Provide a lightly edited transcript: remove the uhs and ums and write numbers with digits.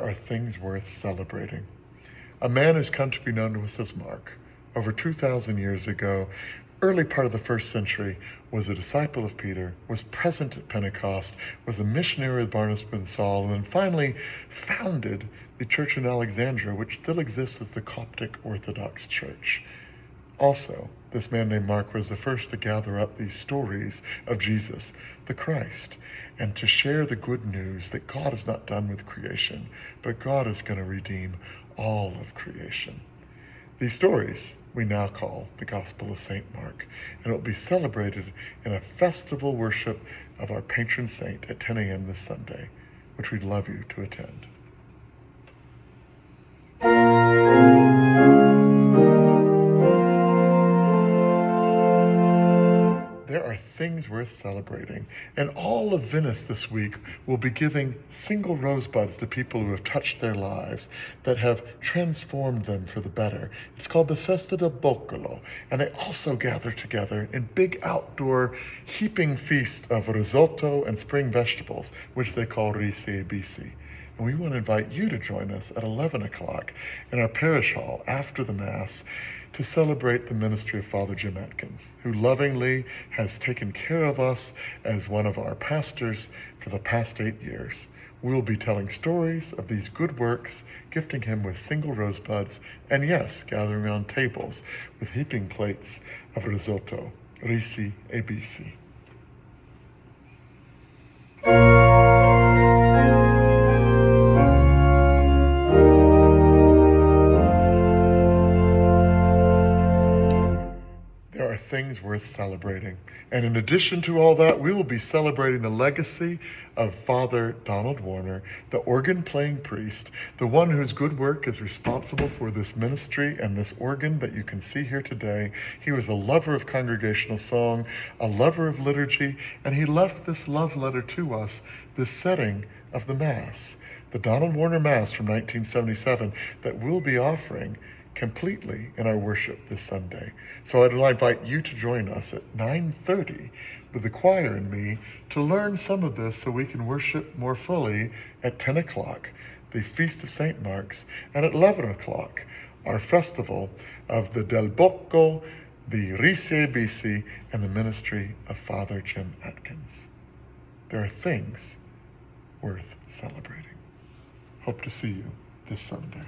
there are things worth celebrating. A man who's come to be known to us as Mark, over 2,000 years ago, early part of the first century, was a disciple of Peter, was present at Pentecost, was a missionary with Barnabas and Saul, and then finally founded the church in Alexandria, which still exists as the Coptic Orthodox Church. Also, this man named Mark was the first to gather up these stories of Jesus, the Christ, and to share the good news that God is not done with creation, but God is going to redeem all of creation. These stories we now call the Gospel of St. Mark, and it will be celebrated in a festival worship of our patron saint at 10 a.m. this Sunday, which we'd love you to attend. There are things worth celebrating, and all of Venice this week will be giving single rosebuds to people who have touched their lives, that have transformed them for the better. It's called the Festa del Boccolo, and they also gather together in big outdoor heaping feasts of risotto and spring vegetables, which they call risi e bisi. And we want to invite you to join us at 11 o'clock in our parish hall after the Mass to celebrate the ministry of Father Jim Atkins, who lovingly has taken care of us as one of our pastors for the past 8 years. We'll be telling stories of these good works, gifting him with single rosebuds, and yes, gathering around tables with heaping plates of risotto, risi e bisi. There are things worth celebrating. And in addition to all that, we will be celebrating the legacy of Father Donald Warner, the organ-playing priest, the one whose good work is responsible for this ministry and this organ that you can see here today. He was a lover of congregational song, a lover of liturgy, and he left this love letter to us, this setting of the Mass, the Donald Warner Mass from 1977 that we'll be offering completely in our worship this Sunday. So I'd invite you to join us at 9:30 with the choir and me to learn some of this so we can worship more fully at 10 o'clock, the Feast of St. Mark's, and at 11 o'clock, our festival of the Del Bocco, the Risi e Bisi, and the ministry of Father Jim Atkins. There are things worth celebrating. Hope to see you this Sunday.